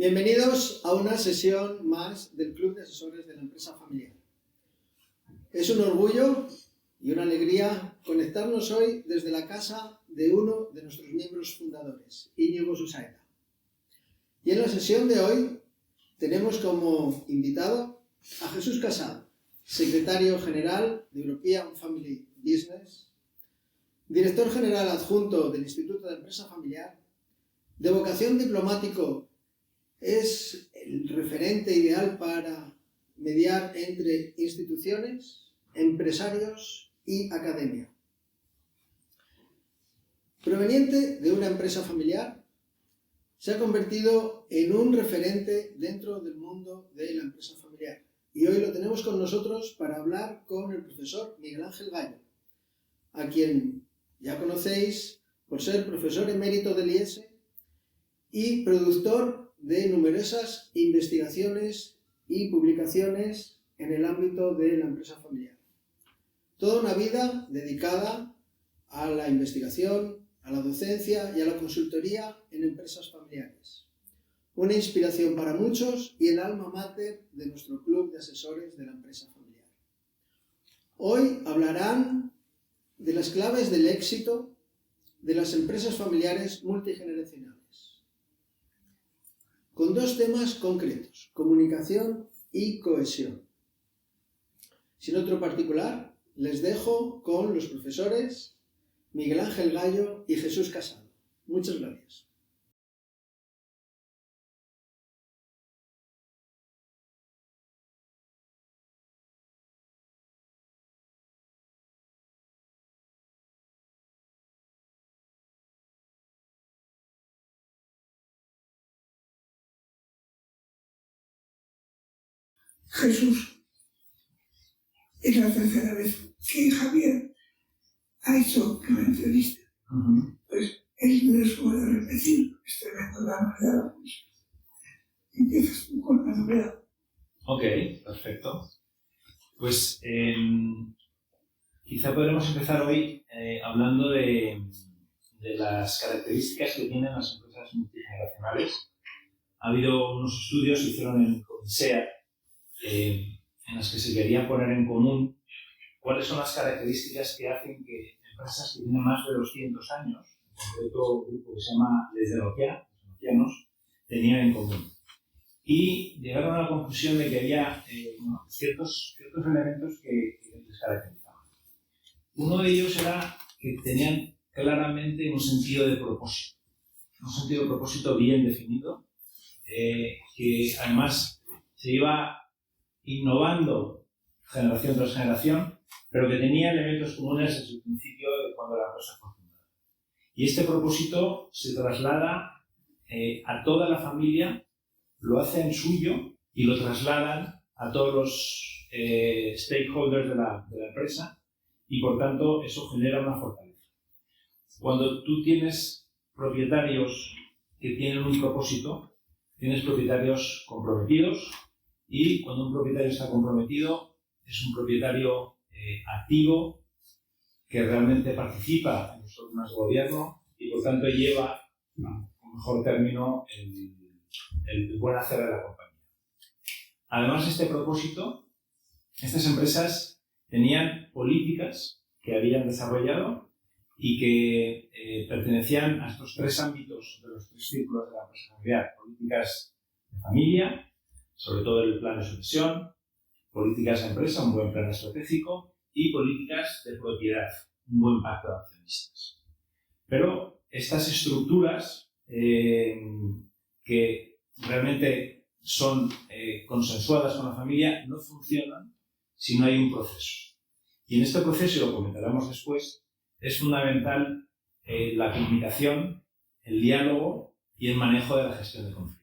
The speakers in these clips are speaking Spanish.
Bienvenidos a una sesión más del Club de Asesores de la Empresa Familiar. Es un orgullo y una alegría conectarnos hoy desde la casa de uno de nuestros miembros fundadores, Íñigo Susaeta. Y en la sesión de hoy tenemos como invitado a Jesús Casado, secretario general de European Family Business, director general adjunto del Instituto de Empresa Familiar, de vocación diplomático. Es el referente ideal para mediar entre instituciones, empresarios y academia. Proveniente de una empresa familiar, se ha convertido en un referente dentro del mundo de la empresa familiar. Y hoy lo tenemos con nosotros para hablar con el profesor Miguel Ángel Gallo, a quien ya conocéis por ser profesor emérito del IES y productor de numerosas investigaciones y publicaciones en el ámbito de la empresa familiar. Toda una vida dedicada a la investigación, a la docencia y a la consultoría en empresas familiares. Una inspiración para muchos y el alma mater de nuestro club de asesores de la empresa familiar. Hoy hablarán de las claves del éxito de las empresas familiares multigeneracionales, con dos temas concretos: comunicación y cohesión. Sin otro particular, les dejo con los profesores Miguel Ángel Gallo y Jesús Casado. Muchas gracias. Jesús, es la tercera vez que Javier ha hecho una entrevista. Pues él me lo suele repetir, es tremendo la novedad. Empiezas tú con la novedad. Ok, perfecto. Pues quizá podremos empezar hoy hablando de las características que tienen las empresas multigeneracionales. Ha habido unos estudios que hicieron en Comisea en las que se quería poner en común cuáles son las características que hacen que empresas que tienen más de 200 años, en concreto un grupo que se llama Les Deloquianos, tenían en común. Y llegaron a la conclusión de que había ciertos elementos que les caracterizaban. Uno de ellos era que tenían claramente un sentido de propósito bien definido, que además se iba innovando generación tras generación, pero que tenía elementos comunes desde el principio de cuando la empresa fue fundada. Y este propósito se traslada a toda la familia, lo hacen suyo y lo trasladan a todos los stakeholders de la empresa, y por tanto eso genera una fortaleza. Cuando tú tienes propietarios que tienen un propósito, tienes propietarios comprometidos, y cuando un propietario está comprometido es un propietario activo que realmente participa en los órganos de gobierno y por tanto lleva, con mejor término, el buen hacer de la compañía. Además de este propósito, estas empresas tenían políticas que habían desarrollado y que pertenecían a estos tres ámbitos de los tres círculos de la empresa familiar: políticas de familia, sobre todo el plan de sucesión, políticas de empresa, un buen plan estratégico, y políticas de propiedad, un buen pacto de accionistas. Pero estas estructuras que realmente son consensuadas con la familia no funcionan si no hay un proceso. Y en este proceso, y lo comentaremos después, es fundamental la comunicación, el diálogo y el manejo de la gestión de conflictos.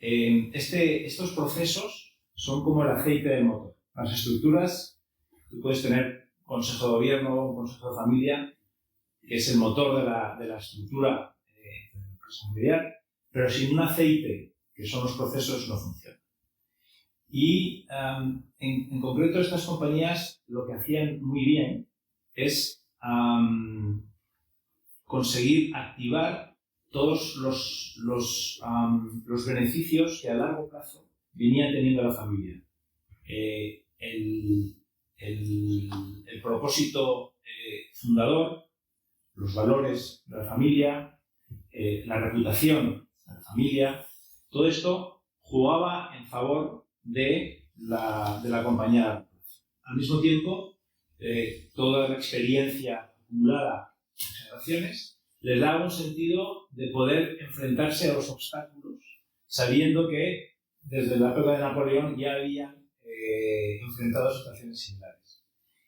Estos procesos son como el aceite del motor. Las estructuras, tú puedes tener consejo de gobierno, un consejo de familia, que es el motor de la estructura de la empresa familiar, pero sin un aceite, que son los procesos, no funciona. Y en concreto estas compañías lo que hacían muy bien es conseguir activar todos los beneficios que a largo plazo venía teniendo la familia. El propósito fundador, los valores de la familia, la reputación de la familia, todo esto jugaba en favor de la compañía. Al mismo tiempo, toda la experiencia acumulada en generaciones les daba un sentido de poder enfrentarse a los obstáculos, sabiendo que desde la época de Napoleón ya habían enfrentado situaciones similares.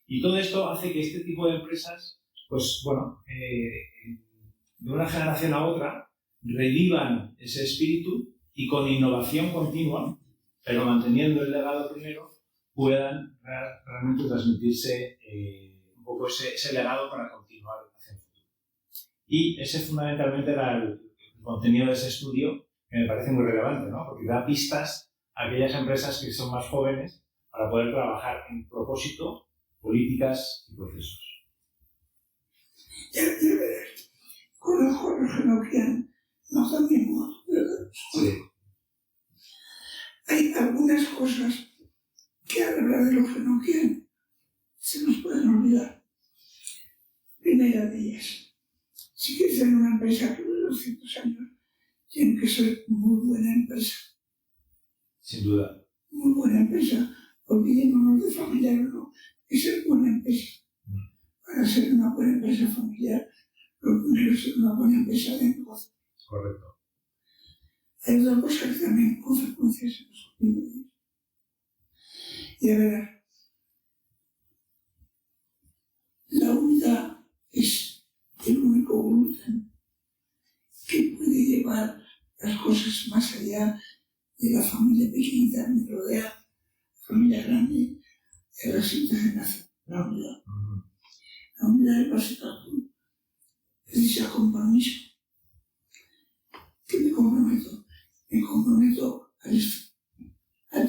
Y todo esto hace que este tipo de empresas, pues bueno, de una generación a otra, revivan ese espíritu y con innovación continua, pero manteniendo el legado primero, puedan realmente transmitirse un poco ese legado para continuar hacia el futuro. Y ese fundamentalmente era el contenido de ese estudio, que me parece muy relevante, ¿no? Porque da pistas a aquellas empresas que son más jóvenes para poder trabajar en propósito, políticas y procesos. Ya verás, conozco a los genoquianos, no también, ¿verdad? Sí. Hay algunas cosas que al hablar de los genoquianos se nos pueden olvidar. Primera de ellas, si quieres tener una empresa que dure 200 años, tiene que ser muy buena empresa. Sin duda. Muy buena empresa. Olvidémonos de familiar o no, es ser buena empresa. Para ser una buena empresa familiar, lo primero es ser una buena empresa de negocio. Correcto. Hay otra cosa que también con frecuencia se nos olvida. Y a ver, la unidad es el único gluten que puede llevar las cosas más allá de la familia pequeñita, me rodea, la familia grande, de la siguiente generación. La unidad. La unidad es básica. Es ese compromiso. ¿Qué me comprometo? Me comprometo al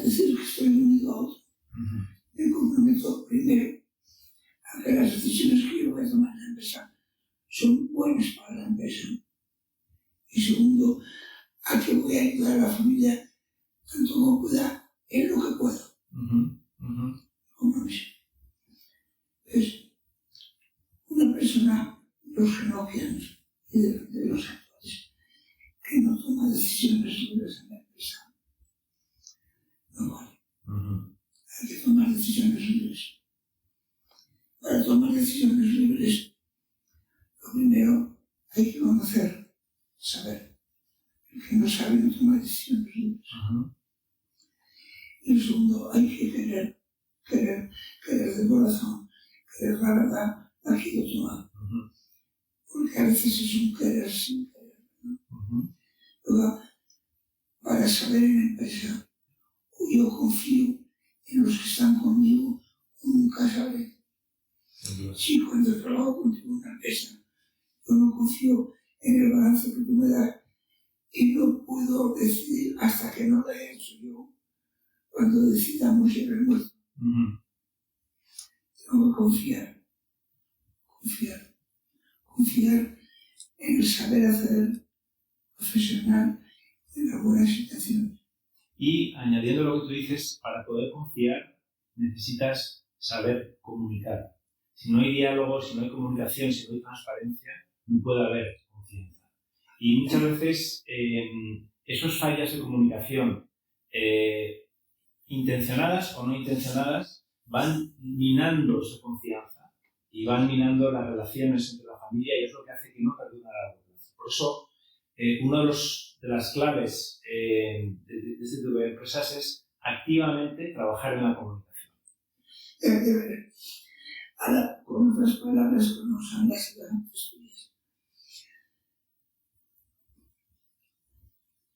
decir que estoy unido a otro. Me comprometo primero a que las decisiones que yo voy a tomar en la empresa son buenas para la empresa. Y segundo, a que voy a ayudar a la familia tanto como pueda en lo que puedo. Compromiso. Es una persona, los genoquianos y de los actuales, que no toma decisiones libres en la empresa. No vale. Hay que tomar decisiones libres. Para tomar decisiones libres, lo primero hay que conocer, saber. El que no sabe no toma decisiones libres. Y lo segundo, hay que querer de corazón, querer la verdad, la quiero tomar. Porque a veces es un querer sin querer, ¿no? Luego, para saber en la empresa, yo confío en los que están conmigo, nunca sabe. Si cuando trabajo contigo en una empresa, yo no confío en el balance que tú me das y no puedo decidir hasta que no lo haya hecho yo, cuando decidamos el remuerto. Tengo que confiar en el saber hacer profesional, en las buenas situaciones. Y añadiendo lo que tú dices, para poder confiar necesitas saber comunicar. Si no hay diálogo, si no hay comunicación, si no hay transparencia, no puede haber confianza. Y muchas veces esas fallas de comunicación, intencionadas o no intencionadas, van minando esa confianza y van minando las relaciones entre la familia y es lo que hace que no perdure a largo plazo. Por eso, una de las claves de este tipo de empresas es activamente trabajar en la comunicación. Ahora, con otras palabras que no son las grandes tuyas.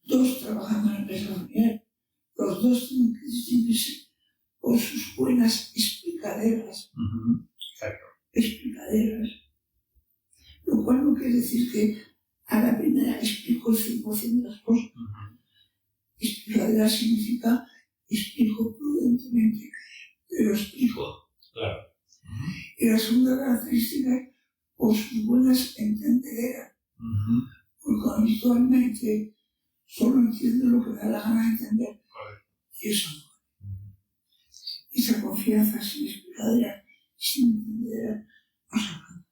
Dos trabajando en la empresa familiar, los dos tienen que distinguirse por sus buenas explicaderas. Exacto. Explicaderas. Lo cual no quiere decir que a la primera explico el 100% de las cosas. Explicadera significa explico prudentemente, pero explico. Claro. Y la segunda característica es por sus buenas entendederas. porque habitualmente solo entiendo lo que me da la gana de entender. Correcto. Y eso no. Esa confianza sin explicaderas, sin entender, no se alcanza.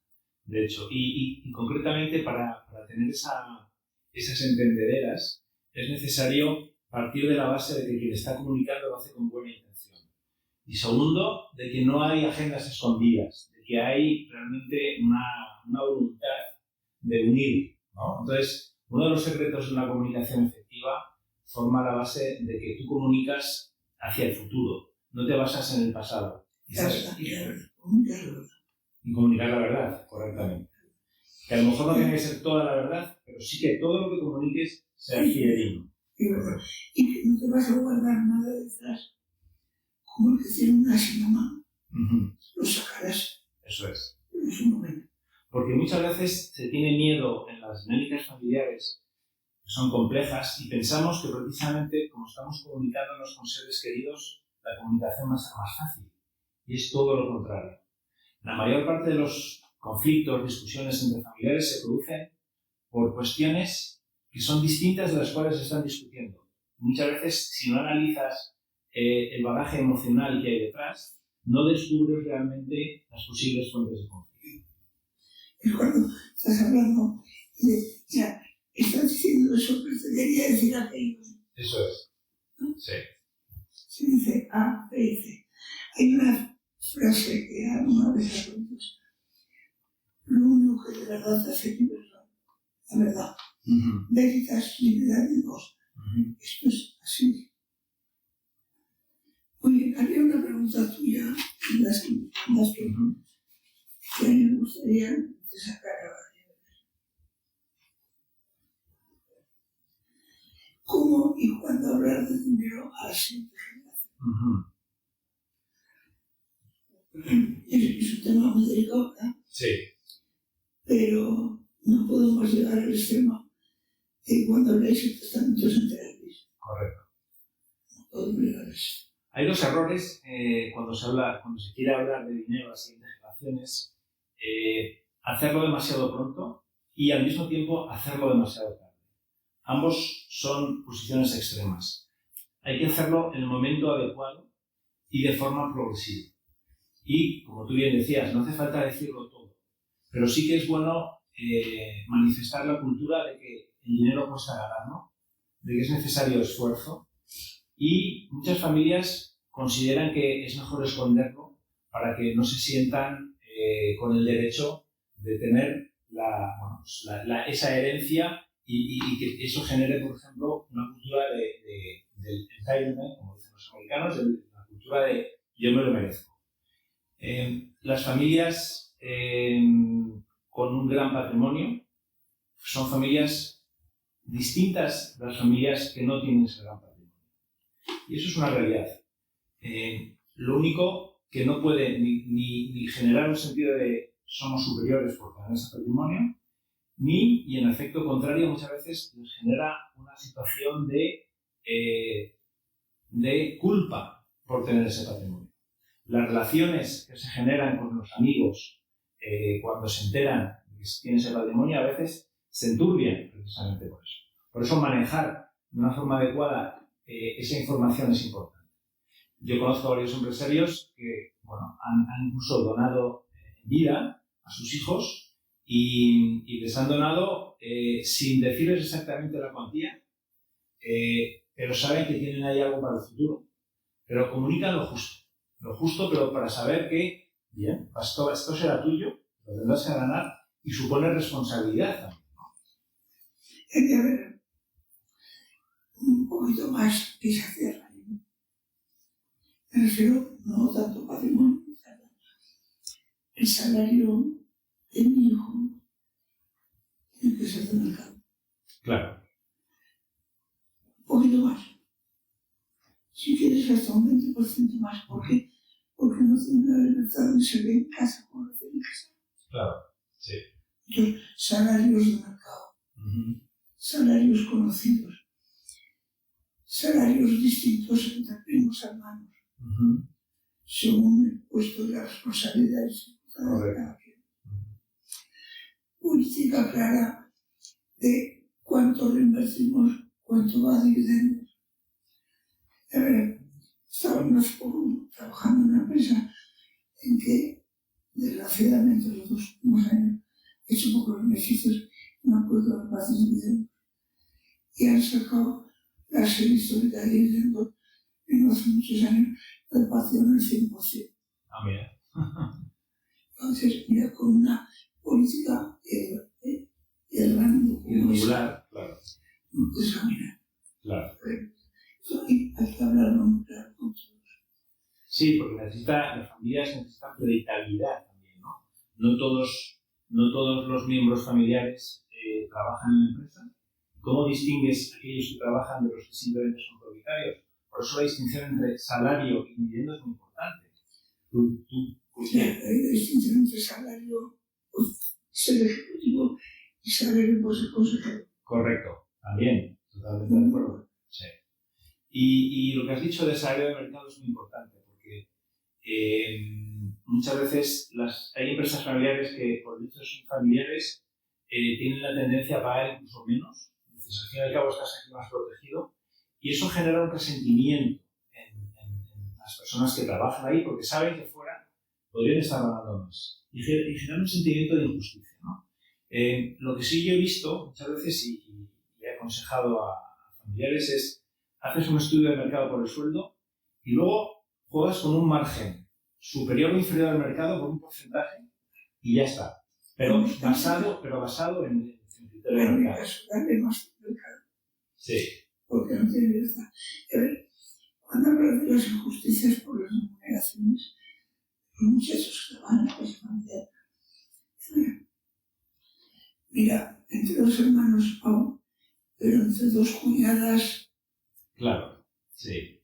De hecho, y concretamente para tener esas entendederas es necesario partir de la base de que quien está comunicando lo hace con buena intención. Y segundo, de que no hay agendas escondidas, de que hay realmente una voluntad de unir, ¿no? Entonces, uno de los secretos de una comunicación efectiva forma la base de que tú comunicas hacia el futuro, no te basas en el pasado. Y comunicar la verdad correctamente. Que a lo mejor no tiene que ser toda la verdad, pero sí que todo lo que comuniques sea fidedigno. Y que no te vas a guardar nada detrás. Como el que tiene una sin mamá, lo sacarás. Eso es. En su momento. Porque muchas veces se tiene miedo en las dinámicas familiares, que son complejas, y pensamos que precisamente como estamos comunicándonos con seres queridos, la comunicación va a ser más fácil. Y es todo lo contrario. La mayor parte de los conflictos, discusiones entre familiares se producen por cuestiones que son distintas de las cuales se están discutiendo. Muchas veces, si no analizas el bagaje emocional que hay detrás, no descubres realmente las posibles fuentes de conflicto. Es cuando estás hablando y ya estás diciendo eso, pero te quería decir aquello. Eso es. ¿No? Sí. Se dice A, B, C. Hay una frase que alguna vez aprendimos. Lo único que de verdad te hace libre es la verdad. Veritas liberadimos. Esto es así. Oye, había una pregunta tuya en las que a mí me gustaría sacar ahora. ¿Cómo y cuándo hablar de dinero a la siguiente generación? Es un tema muy delicado, ¿verdad? Sí. Pero no podemos llegar al extremo de cuando habláis de testamentos enteráis. Correcto. No podemos llegar a eso. Hay dos errores cuando se quiere hablar de dinero a las siguientes generaciones. Hacerlo demasiado pronto y al mismo tiempo hacerlo demasiado tarde. Ambos son posiciones extremas. Hay que hacerlo en el momento adecuado y de forma progresiva. Y, como tú bien decías, no hace falta decirlo todo, pero sí que es bueno manifestar la cultura de que el dinero cuesta ganar, ¿no? De que es necesario esfuerzo. Y muchas familias consideran que es mejor esconderlo para que no se sientan con el derecho de tener esa herencia y que eso genere, por ejemplo, una cultura del entitlement, como dicen los americanos, la cultura de yo me lo merezco. Las familias con un gran patrimonio son familias distintas de las familias que no tienen ese gran patrimonio. Y eso es una realidad. Lo único que no puede ni generar un sentido de somos superiores por tener ese patrimonio, y en efecto contrario muchas veces les genera una situación de culpa por tener ese patrimonio. Las relaciones que se generan con los amigos cuando se enteran de que se tiene ese patrimonio a veces se enturbian precisamente por eso. Por eso manejar de una forma adecuada esa información es importante. Yo conozco a varios empresarios que han incluso donado vida a sus hijos y les han donado sin decirles exactamente la cuantía, pero saben que tienen ahí algo para el futuro. Pero comunican lo justo, pero para saber que, bien, esto será tuyo, lo tendrás que ganar y supone responsabilidad también. Hay que haber un poquito más que se cierra. Me refiero no tanto patrimonio, el salario de mi hijo tiene que ser de mercado. Claro. Un poquito más. Si quieres hasta un 20% más. ¿Por qué? Porque no tiene la libertad de ser en casa como lo tiene que ser. Claro, sí. Entonces, salarios de mercado, salarios conocidos, salarios distintos entre primos hermanos, según el puesto de las responsabilidades de cada quien. Política clara de cuánto reinvertimos, cuánto va a dividendos. A ver, estábamos trabajando en una empresa en que, desgraciadamente, los 2 últimos años he hecho pocos beneficios, no puedo dar más dividendos. Y han sacado la serie histórica de dividendos en hace muchos años, repartieron el 100%. Ah, mira. Entonces, mira, con una política errando, Irregular, claro. no puedes caminar. Claro. Hay que hablarlo muy claro con todos. Sí, porque las familias necesitan predictabilidad también, ¿no? No todos los miembros familiares trabajan en la empresa. ¿Cómo distingues aquellos que trabajan de los que simplemente son propietarios? Por eso la distinción entre salario y dividendo es muy importante. La distinción entre salario, ser ejecutivo, y salario por ser consejero. Correcto, también, totalmente de acuerdo. Sí. Y lo que has dicho de salario de mercado es muy importante, porque muchas veces hay empresas familiares que, por el hecho de ser familiares, tienen la tendencia a pagar incluso menos. Dices, al fin y al cabo estás aquí más protegido, y eso genera un resentimiento en las personas que trabajan ahí, porque saben que fuera podrían estar ganando más. Y genera un sentimiento de injusticia, ¿no? Lo que sí yo he visto muchas veces y he aconsejado a familiares es, haces un estudio de mercado por el sueldo y luego juegas con un margen superior o inferior al mercado por un porcentaje y ya está. Pero basado en criterio de mercado. Darle más mercado. Sí. Porque no tiene libertad. A ver, cuando hablas de las injusticias por las remuneraciones, los muchachos que van a la empresa familiar, mira, entre 2 hermanos aún, pero entre 2 cuñadas. Claro, sí.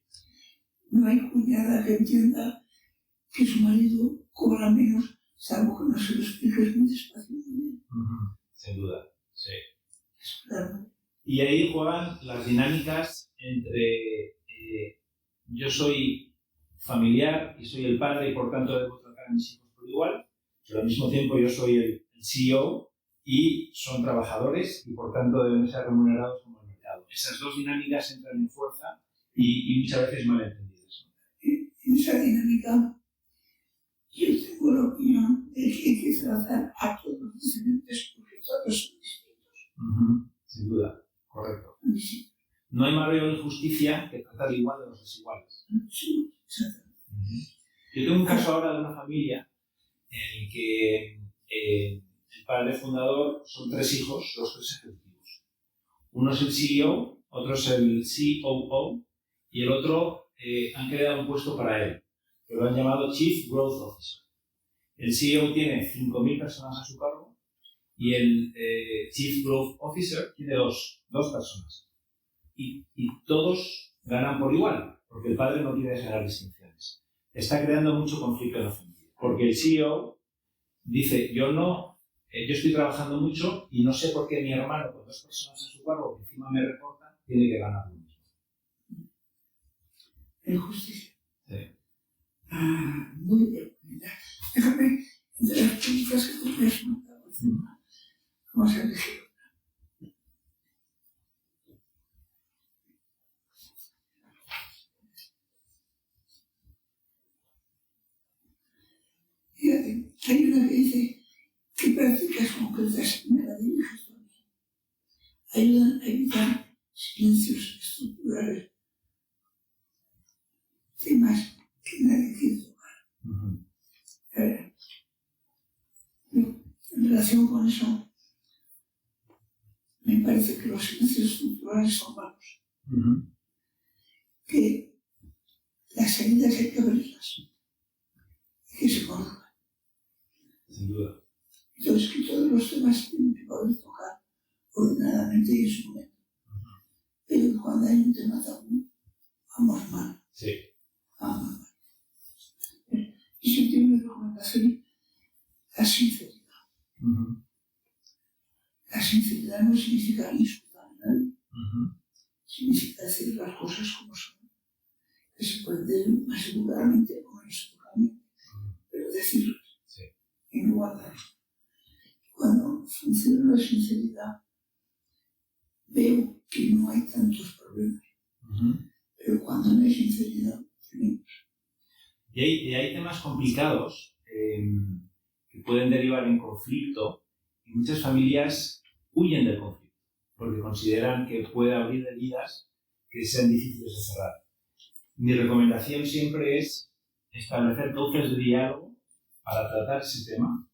No hay cuñada que entienda que su marido cobra menos, salvo que no se lo expliques muy despacio. Sin duda, sí. Claro. Y ahí juegan las dinámicas entre yo soy familiar y soy el padre y por tanto debo tratar a mis hijos por igual, pero al mismo tiempo yo soy el CEO y son trabajadores y por tanto deben ser remunerados como el mercado. Esas 2 dinámicas entran en fuerza y muchas veces malentendidas, ¿no? En esa dinámica yo tengo la opinión de que hay que tratar a todos diferentes porque todos son distintos. Sin duda, correcto. Sí. No hay mayor injusticia que tratar igual de los desiguales. Sí, exactamente. Yo tengo un caso ahora de una familia en el que el padre fundador son 3 hijos, los 3 ejecutivos. Uno es el CEO, otro es el COO y el otro han creado un puesto para él, que lo han llamado Chief Growth Officer. El CEO tiene 5.000 personas a su cargo y el Chief Growth Officer tiene dos personas. Y todos ganan por igual, porque el padre no quiere generar distinciones. Está creando mucho conflicto en la familia, porque el CEO dice, yo estoy trabajando mucho y no sé por qué mi hermano con 2 personas a su cargo que encima me reporta tiene que ganar lo mismo. Injusticia. Sí. Muy bien. Déjame, entre las preguntas que tú me has mandado, vamos a elegir. Fíjate, hay una que dice, ¿qué prácticas concretas me la diriges también? Ayudan a evitar silencios estructurales, temas que nadie quiere tocar. En relación con eso, me parece que los silencios estructurales son malos. Que las salidas hay que abrirlas y que se conozcan. Sin duda. Entonces, que todos los temas tienen que poder tocar ordenadamente y en su momento. Pero cuando hay un tema tabú, vamos mal. Sí. Vamos mal. Y yo tengo una recomendación, la sinceridad. La sinceridad no significa insultar a nadie. Significa decir las cosas como son. Que se pueden decir más educadamente o menos educadamente. Pero decirlas. Sí. Y no guardarlas. Cuando funciona la sinceridad, veo que no hay tantos problemas. Pero cuando no hay sinceridad, tenemos. Y hay temas complicados que pueden derivar en conflicto, y muchas familias huyen del conflicto porque consideran que puede abrir heridas que sean difíciles de cerrar. Mi recomendación siempre es establecer cauces de diálogo para tratar ese tema,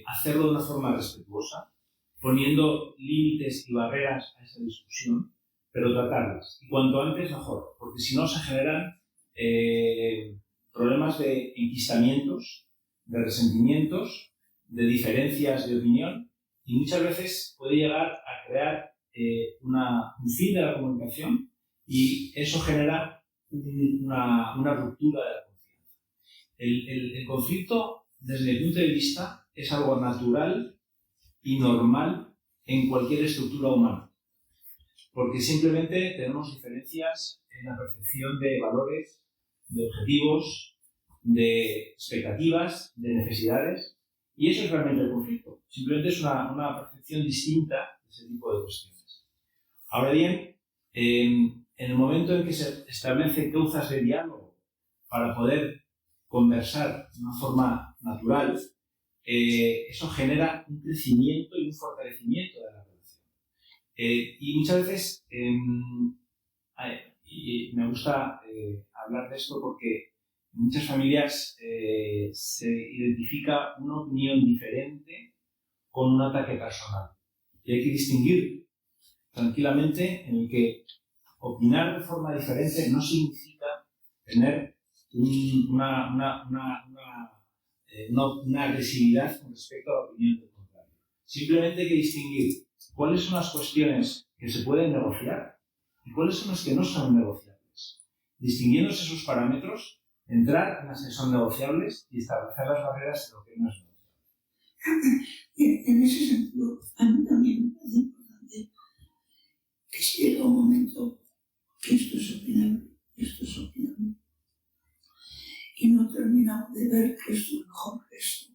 hacerlo de una forma respetuosa, poniendo límites y barreras a esa discusión, pero tratarlas. Y cuanto antes mejor, porque si no se generan problemas de enquistamientos, de resentimientos, de diferencias de opinión, y muchas veces puede llegar a crear un fin de la comunicación, y eso genera una ruptura de la confianza. El conflicto, desde mi punto de vista, es algo natural y normal en cualquier estructura humana, porque simplemente tenemos diferencias en la percepción de valores, de objetivos, de expectativas, de necesidades, y eso es realmente el conflicto. Simplemente es una percepción distinta de ese tipo de cuestiones. Ahora bien, en el momento en que se establecen causas de diálogo para poder conversar de una forma natural, eso genera un crecimiento y un fortalecimiento de la relación. Y muchas veces, y me gusta hablar de esto porque en muchas familias se identifica una opinión diferente con un ataque personal. Y hay que distinguir tranquilamente en el que opinar de forma diferente no significa tener una agresividad con respecto a la opinión del contrario. Simplemente hay que distinguir cuáles son las cuestiones que se pueden negociar y cuáles son las que no son negociables. Distinguiéndose esos parámetros, entrar en las que son negociables y establecer las barreras en lo que no es negociable. En ese sentido, a mí también me parece importante que si llega un momento que esto es opinable, y no terminamos de ver que esto es mejor que esto.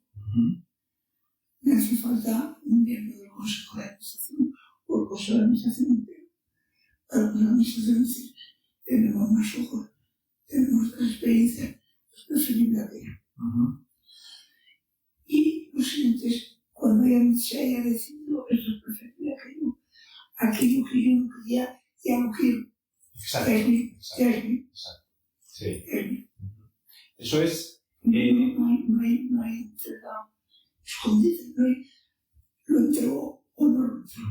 Me hace falta un miembro del Consejo de Administración o el Consejo de Administración entero. Para que la Administración decir, tenemos más ojos, tenemos más experiencia, es preferible aquello. Y lo siguiente es, cuando ya se haya decidido, esto es preferible aquello que yo no quería, ya no quiero. Exacto. Sí. Eso es. No hay entregado escondido, lo entregó o no lo entregó.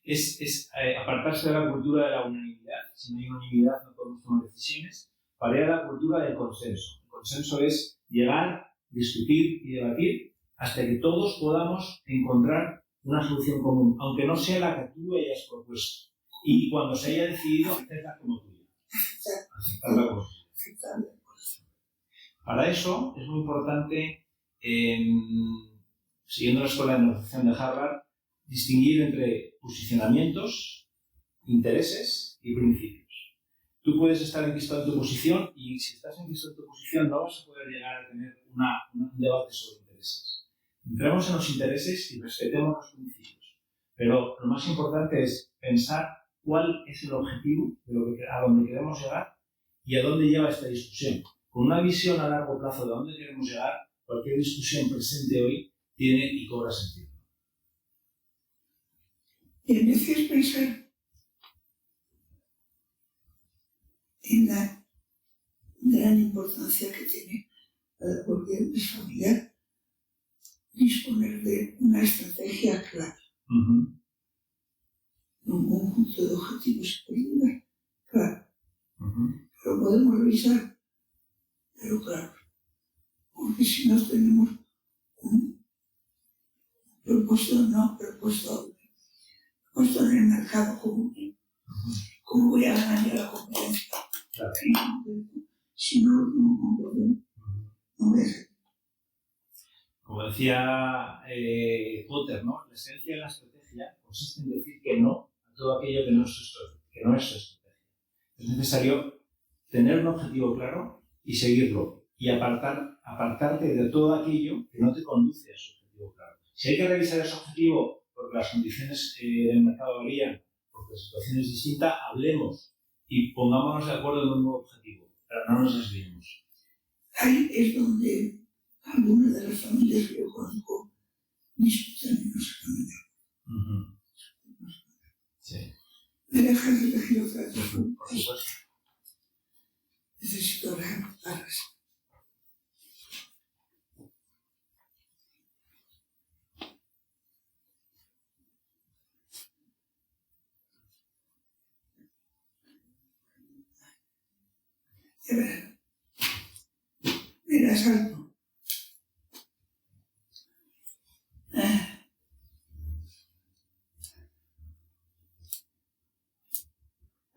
Es apartarse de la cultura de la unanimidad. Si no hay unanimidad, no podemos tomar decisiones. Para ir a la cultura del consenso. El consenso es llegar, discutir y debatir hasta que todos podamos encontrar una solución común, aunque no sea la que tú hayas propuesto. Y cuando se haya decidido, hacerla como tuya. Aceptarla como tuya. Para eso es muy importante, siguiendo la escuela de negociación de Harvard, distinguir entre posicionamientos, intereses y principios. Tú puedes estar enquistado en tu posición y si estás enquistado en tu posición no vas a poder llegar a tener un debate sobre intereses. Entremos en los intereses y respetemos los principios. Pero lo más importante es pensar cuál es el objetivo de a dónde queremos llegar y a dónde lleva esta discusión. Con una visión a largo plazo de dónde queremos llegar, cualquier discusión presente hoy tiene y cobra sentido. Y a veces pensar en la gran importancia que tiene para cualquier familiar disponer de una estrategia clara. Un conjunto de objetivos y políticas, claro. Pero podemos revisar, pero claro, porque si no tenemos un propuesto en el mercado común, ¿cómo voy a ganar yo la competencia? Claro. Si no lo tengo completo, no voy a hacer. Como decía Potter, ¿no? La esencia de la estrategia consiste en decir que no a todo aquello que no es su estrategia. Es necesario tener un objetivo claro y seguirlo, y apartarte de todo aquello que no te conduce a ese objetivo claro. Si hay que revisar ese objetivo porque las condiciones del mercado varían porque la situación es distinta, hablemos y pongámonos de acuerdo en un nuevo objetivo, pero no nos desviemos. Ahí es donde algunas de las familias que yo conozco disputan y no se cambian. Sí. Me dejas de elegir otra vez. Por supuesto. Necesito recordarlas. Mira, salto.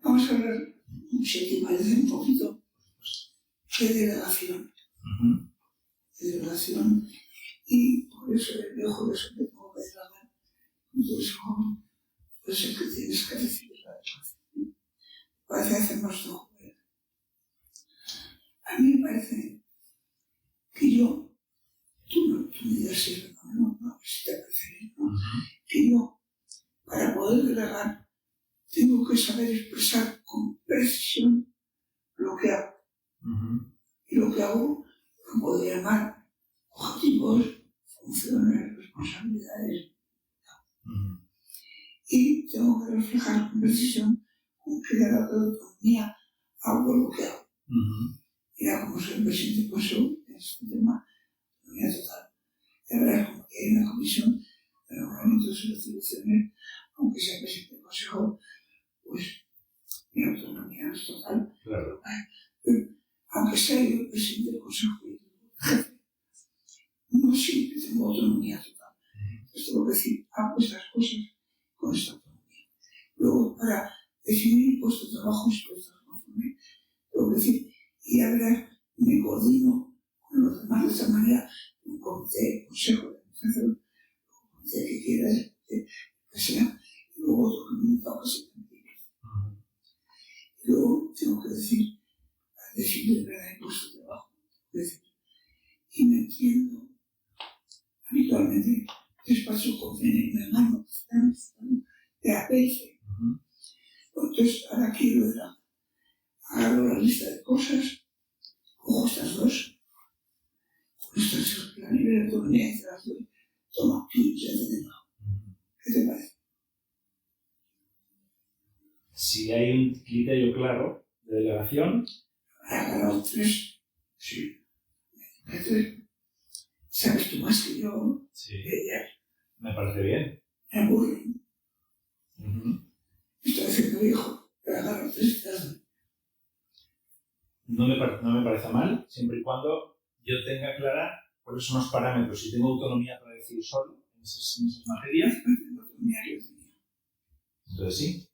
Vamos a hablar, si te parece, un poquito de delegación. De delegación. Y por eso el viejo eso que tengo que delegar. Entonces, pues es que tienes que recibir la delegación. Parece hacernos todo. A mí me parece que yo, tú me dirás si es no, si te parece bien, ¿no? Que yo, para poder delegar, tengo que saber expresar con precisión lo que hago. Y lo que hago lo puedo llamar objetivos, funciones, responsabilidades. Y tengo que reflejar con precisión con qué grado de autonomía hago lo que hago. Mira, como soy el presidente del Consejo, en este tema, autonomía total. La verdad es como que hay una comisión de nombramiento de sus atribuciones, aunque sea presidente del Consejo, pues mi autonomía es total. Claro. Pero, aunque sea yo el presidente del Consejo y no siempre tengo autonomía total. Entonces tengo que decir, hago estas cosas con esta autonomía. Luego, para decidir mi puesto de trabajo, si puedo estar conforme, tengo que decir, y ahora me coordino con los demás de esta manera, un comité, consejo de administración, un comité que quiera, que sea, y luego otro que me toca simplemente. Y luego tengo que decir, para decidir mi puesto de trabajo, decir, y me entiendo, habitualmente, despacho con mi hermano, de APC. Entonces, ahora quiero agarro la lista de cosas, cojo estas dos, con estas la nivel de autonomía y te las doy, toma, ya te tengo. ¿Qué te parece? Si hay un criterio claro de delegación. Agarrado tres, sí. Entonces, sabes tú más que yo. Sí. Me parece bien. Me aburren. Estoy haciendo viejo, pero agarro tres y te las doy. No me parece mal, siempre y cuando yo tenga clara cuáles son los parámetros. Si tengo autonomía para decidir solo en esas materias, entonces sí.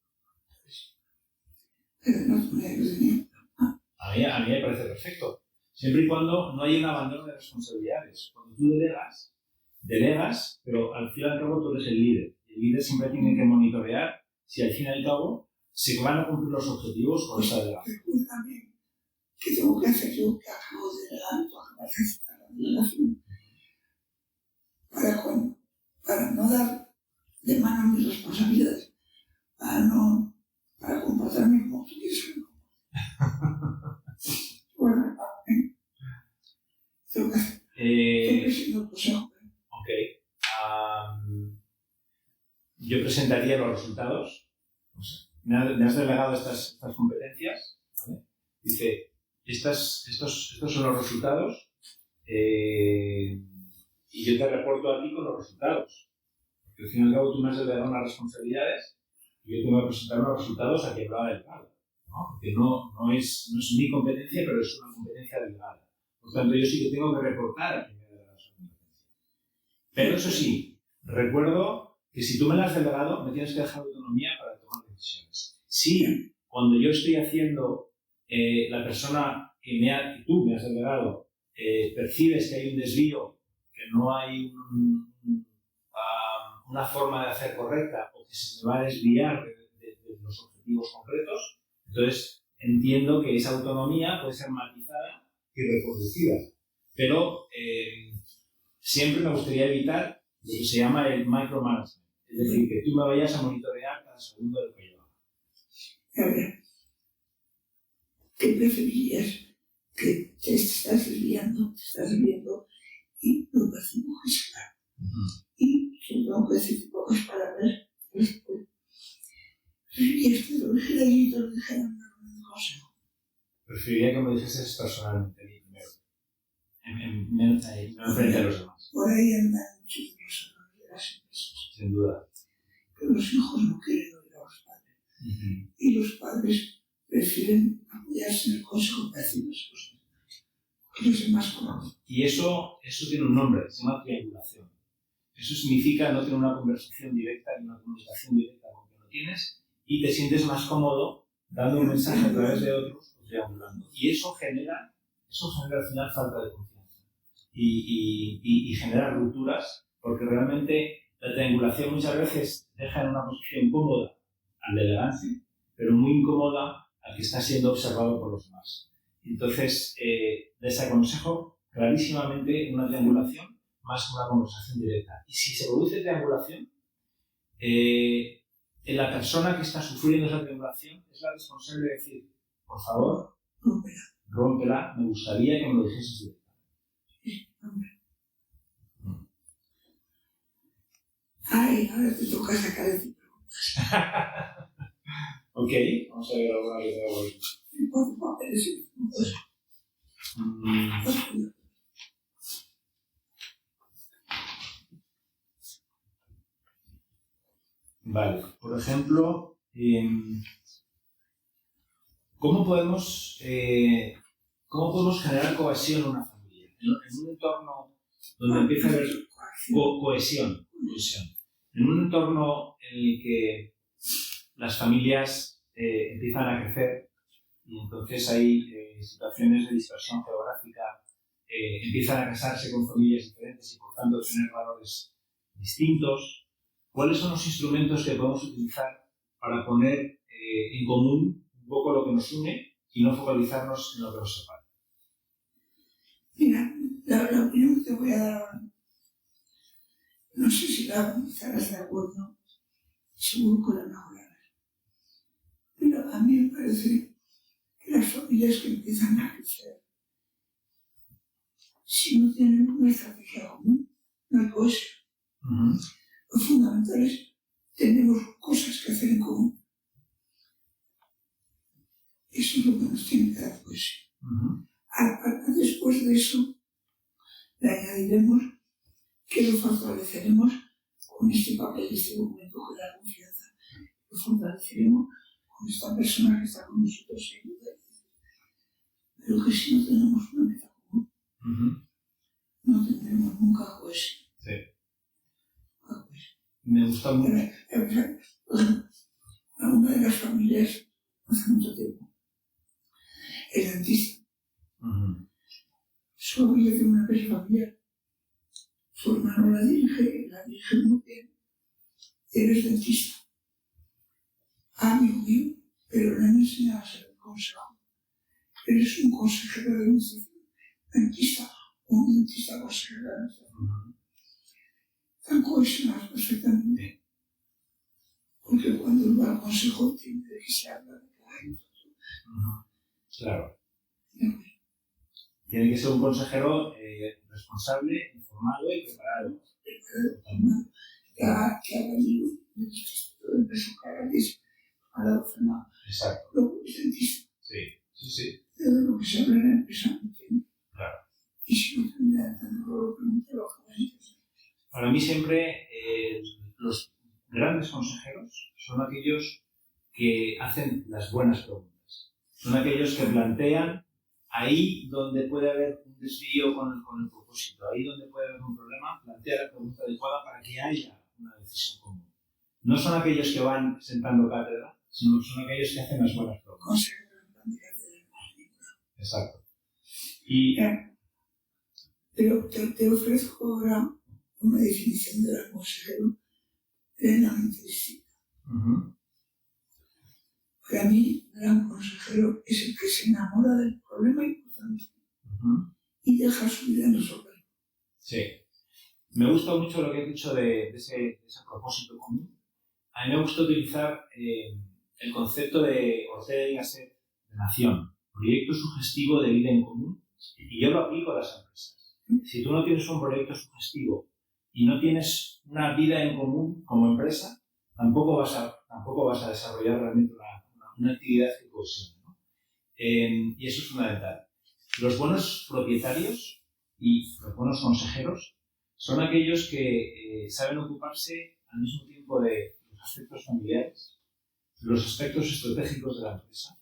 A mí me parece perfecto. Siempre y cuando no haya un abandono de responsabilidades. Cuando tú delegas, pero al fin y al cabo tú eres el líder. El líder siempre tiene que monitorear si al fin y al cabo se van a cumplir los objetivos con esa delegación. ¿Qué tengo que hacer yo que acabo de delegar? Para la delegación. Para no dar de mano a mis responsabilidades. Para comportarme como tú quieres que me comporte. Bueno, tengo que hacer. Tengo que ser el consejo. Ok. Yo presentaría los resultados. Me has delegado estas competencias. ¿Vale? Dice, estos son los resultados y yo te reporto a ti con los resultados. Porque al fin y al cabo tú me has delegado unas responsabilidades y yo tengo que presentar unos resultados a quien lo haga delegado. ¿No? Porque no es mi competencia, pero es una competencia delegada. Por tanto, yo sí que tengo que reportar a quien me ha delegado esa competencia. Pero eso sí, recuerdo que si tú me la has delegado, me tienes que dejar autonomía para tomar decisiones. Si cuando yo estoy haciendo la persona que tú me has delegado, percibes que hay un desvío, que no hay una forma de hacer correcta o que se me va a desviar de los objetivos concretos, entonces entiendo que esa autonomía puede ser matizada y reproducida. Pero siempre me gustaría evitar lo que se llama el micromanagement, es decir, que tú me vayas a monitorear cada segundo del que yo hago. A ver, ¿qué preferirías? Que te estás desviando y lo percibo que es claro. Y si tengo que decir pocas palabras, preferirías que lo dijera y te lo dijera en un consejo. Preferiría que me dijeses personalmente a mí primero, no frente a los demás. Por ahí andan muchos los errores de las empresas. Sin duda. Que los hijos no quieren oír a los padres. Y los padres prefieren apoyarse en el consejo para decir las cosas. Los demás conocen. Y eso tiene un nombre, se llama triangulación. Eso significa no tener una conversación directa ni una comunicación directa con quien no tienes y te sientes más cómodo dando un mensaje a través de otros o triangulando. Y eso genera al final falta de confianza y genera rupturas porque realmente la triangulación muchas veces deja en una posición cómoda al delegante, pero muy incómoda al que está siendo observado por los demás. Entonces, les aconsejo clarísimamente una triangulación más que una conversación directa. Y si se produce triangulación, la persona que está sufriendo esa triangulación es la responsable de decir, por favor, rómpela, me gustaría que me lo dijeses directamente. Ay, ahora te toca sacar de ti preguntas. Ok, vamos a ver alguna que tenga por aquí. Vale, por ejemplo, ¿cómo podemos generar cohesión en una familia? En un entorno donde empieza a haber cohesión. En un entorno en el que las familias empiezan a crecer y entonces hay situaciones de dispersión geográfica, empiezan a casarse con familias diferentes y por tanto tener valores distintos. ¿Cuáles son los instrumentos que podemos utilizar para poner en común un poco lo que nos une y no focalizarnos en lo que nos separa? Mira, la opinión que te voy a dar ahora, no sé si estarás de acuerdo, seguro que la mejorarás. Pero a mí me parece que las familias que empiezan a crecer, si no tienen una estrategia común, no hay cohesión. Lo fundamental es tenemos cosas que hacer en común. Eso es lo que nos tiene que dar cohesión. Después de eso, le añadiremos que lo fortaleceremos con este papel, este documento que da confianza. Lo fortaleceremos con esta persona que está con nosotros en ayuda. Pero que si no tenemos una meta común, no tendremos nunca cohesión. Sí. Me gusta mucho. Una de las familias, hace mucho tiempo, el dentista. Su familia tiene una empresa familiar. Su hermano la dirige muy bien. Eres dentista. Amigo mío, pero no me enseñaba a ser consejo. Eres un consejero de administración. Un dentista consejero de administración. Están cohesionados perfectamente. Porque cuando él va al consejo tiene que se habla de cada uno. Claro. Tiene que ser un consejero responsable, informado y preparado. Que haga libro de empresa canadiense para la forma. Exacto. Luego es dentista. Sí. De lo que se habla en la empresa no tiene. Claro. Y si no termina de lo pregunta, lo que va a hacer. Para mí siempre los grandes consejeros son aquellos que hacen las buenas preguntas. Son aquellos que plantean ahí donde puede haber un desvío con el propósito, ahí donde puede haber un problema, plantea la pregunta adecuada para que haya una decisión común. No son aquellos que van sentando cátedra, sino que son aquellos que hacen las buenas preguntas. Exacto. Pero te ofrezco ahora una definición del consejero plenamente distinta. Para mí, el gran consejero es el que se enamora del problema importante y deja su vida en resolverlo. Sí. Me gusta mucho lo que has dicho de ese propósito común. A mí me gusta utilizar el concepto de Ortega y Gasset de nación, proyecto sugestivo de vida en común, y yo lo aplico a las empresas. Si tú no tienes un proyecto sugestivo y no tienes una vida en común como empresa, tampoco vas a desarrollar realmente una actividad que cohesione, ¿no? Y eso es fundamental. Los buenos propietarios y los buenos consejeros son aquellos que saben ocuparse al mismo tiempo de los aspectos familiares, los aspectos estratégicos de la empresa,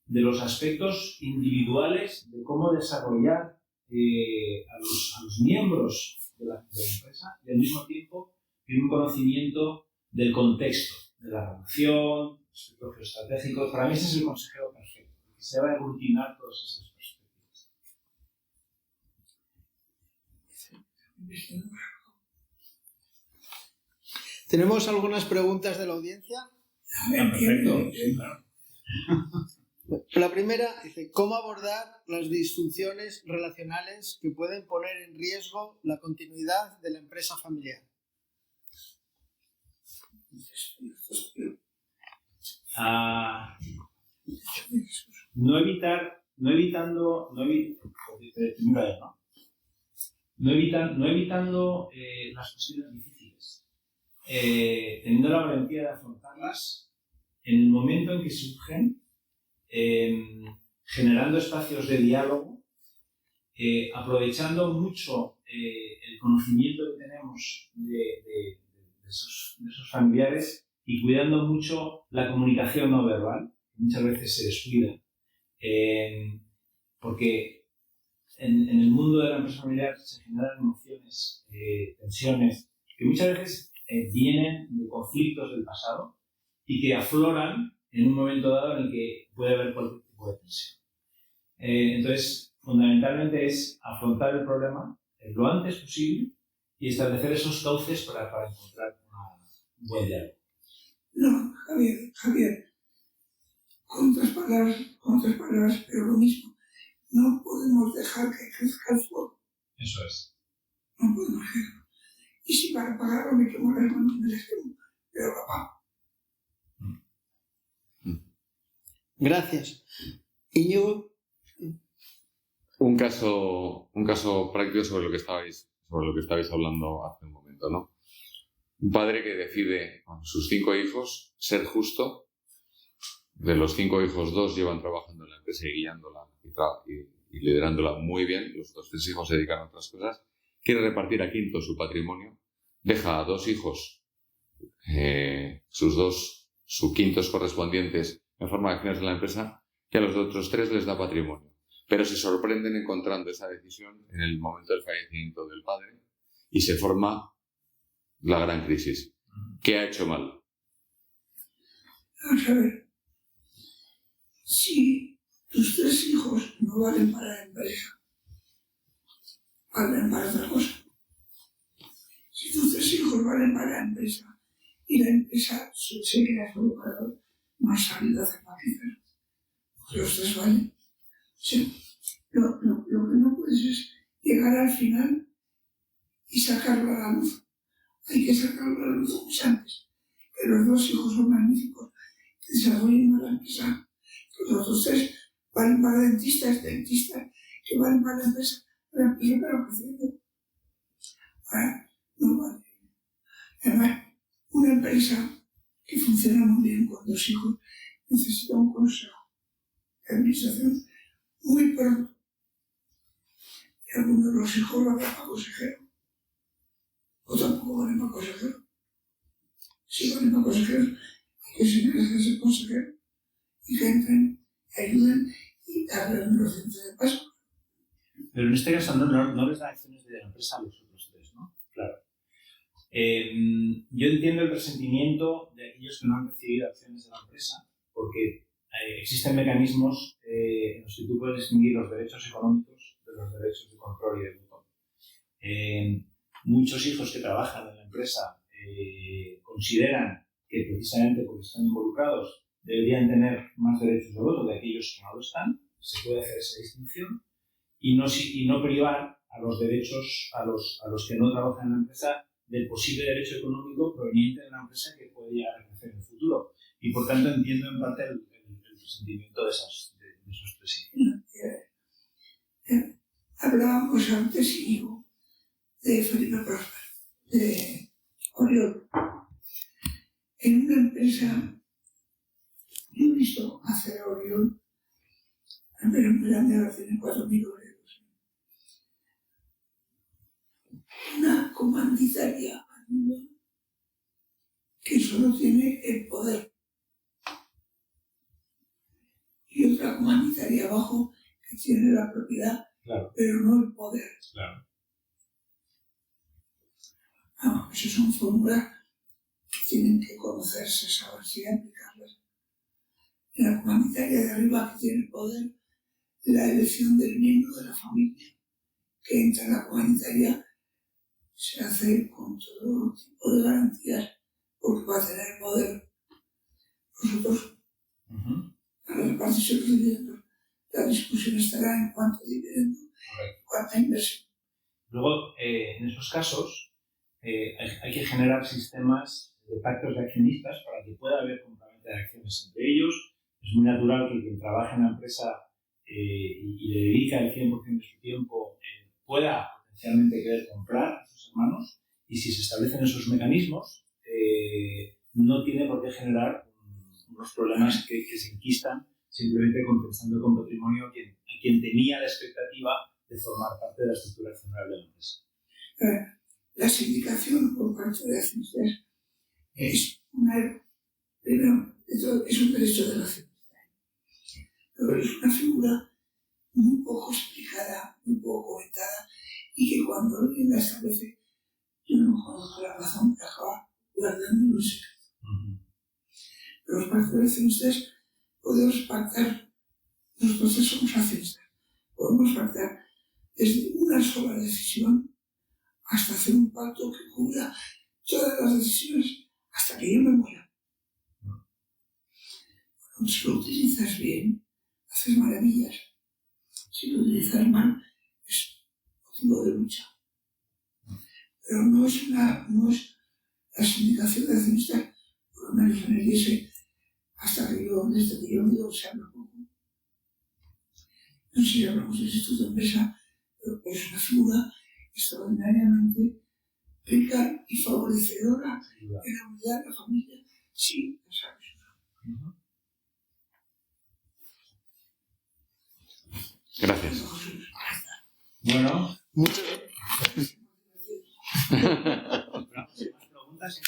de los aspectos individuales de cómo desarrollar a los miembros de la empresa, y al mismo tiempo tiene un conocimiento del contexto, de la relación, aspectos geoestratégicos. Para mí ese es el consejero perfecto, que se va a aglutinar todas esas perspectivas. ¿Tenemos algunas preguntas de la audiencia? Perfecto. Claro. La primera dice, ¿cómo abordar las disfunciones relacionales que pueden poner en riesgo la continuidad de la empresa familiar? No evitando las cuestiones difíciles, teniendo la valentía de afrontarlas en el momento en que surgen, generando espacios de diálogo, aprovechando mucho el conocimiento que tenemos de esos familiares y cuidando mucho la comunicación no verbal, que muchas veces se descuida. Porque en el mundo de la empresa familiar se generan emociones, tensiones, que muchas veces vienen de conflictos del pasado y que afloran en un momento dado en el que puede haber cualquier tipo de tensión. Entonces, fundamentalmente es afrontar el problema lo antes posible y establecer esos cauces para encontrar un buen diálogo. No, Javier, con otras palabras, pero lo mismo. No podemos dejar que crezca el fuego. Eso es. No podemos hacerlo. Y si para apagarlo me quemo las manos, me las quemo, pero lo apago. Gracias. Íñigo. Un caso práctico sobre lo que estabais hablando hace un momento, ¿no? Un padre que decide con sus 5 hijos ser justo. De los 5 hijos, 2 llevan trabajando en la empresa y guiándola y liderándola muy bien. Los otros 3 hijos se dedican a otras cosas. Quiere repartir a quinto su patrimonio. Deja a 2 hijos, sus quintos correspondientes en forma de acciones de la empresa, que a los otros 3 les da patrimonio. Pero se sorprenden encontrando esa decisión en el momento del fallecimiento del padre y se forma la gran crisis. ¿Qué ha hecho mal? Vamos a ver. Si tus 3 hijos no valen para la empresa, valen para otra cosa. Si tus 3 hijos valen para la empresa y la empresa se queda solo para más salida hacia la crecer, los 3 valen. Sí. Lo que no puedes es llegar al final y sacarlo a la luz. Hay que sacarlo a la luz mucho antes. Que los 2 hijos son magníficos, que desarrollen la empresa. Que los otros 3 valen para dentistas, que valen para la empresa para creciendo. Ahora, no vale. Además, una empresa que funciona muy bien con 2 hijos necesita un consejo de administración muy pronto. Y algunos de los hijos valen para consejero. O tampoco valen para consejero. Si valen para consejero, hay que se merece ser consejero. Y que entren, ayuden y abran los centros de paso. Pero en este caso no les da acciones de la empresa a los otros 3, ¿no? Claro. Yo entiendo el resentimiento de aquellos que no han recibido acciones de la empresa, porque existen mecanismos en los que tú puedes distinguir los derechos económicos de los derechos de control y de voto. Muchos hijos que trabajan en la empresa consideran que precisamente porque están involucrados deberían tener más derechos de voto que aquellos que no lo están. Se puede hacer esa distinción y no privar a los derechos, a los que no trabajan en la empresa del posible derecho económico proveniente de una empresa que puede llegar a crecer en el futuro. y por tanto entiendo en parte el sentimiento de esos tres hijos. Hablábamos antes, Íñigo, de Felipe Próspero, de Oriol. En una empresa, yo he visto hacer a Oriol, pero muy grande, ahora tiene 4.000 obreros. Una comanditaria arriba que solo tiene el poder. Y otra comanditaria abajo que tiene la propiedad, claro, pero no el poder. Claro. No, esas son fórmulas que tienen que conocerse, saberse y aplicarlas. En la comunitaria de arriba, que tiene el poder, la elección del miembro de la familia que entra en la comunitaria se hace con todo tipo de garantías, porque va a tener poder. Nosotros, a la repartición de los dividendos, la discusión estará en cuánto dividendo, cuánta inversión. Luego, en esos casos, hay que generar sistemas de pactos de accionistas para que pueda haber compraventa de acciones entre ellos. Es muy natural que quien trabaja en la empresa y le dedica el 100% de su tiempo pueda potencialmente querer comprar a sus hermanos, y si se establecen esos mecanismos, no tiene por qué generar unos problemas que se enquistan simplemente compensando con patrimonio a quien tenía la expectativa de formar parte de la estructura accionarial de la empresa. La sindicación por parte de accionistas es un derecho de la accionista, pero es una figura muy poco explicada, muy poco comentada, y que cuando alguien la establece, yo no conozco la razón para acabar guardando un secreto. Los pactos de accionistas podemos pactar, nosotros somos accionistas, podemos pactar desde una sola decisión hasta hacer un pacto que cubra todas las decisiones hasta que yo me muera. Bueno, si lo utilizas bien, haces maravillas. Si lo utilizas mal, es motivo de lucha. Pero no es la sindicación de accionistas, por lo menos en el IES, desde que yo digo, se habla poco. No sé si hablamos del Instituto de Empresa, pero es una figura extraordinariamente rica y favorecedora de la unidad de la familia, sí, la sabes. Gracias. Bueno, muchas más preguntas.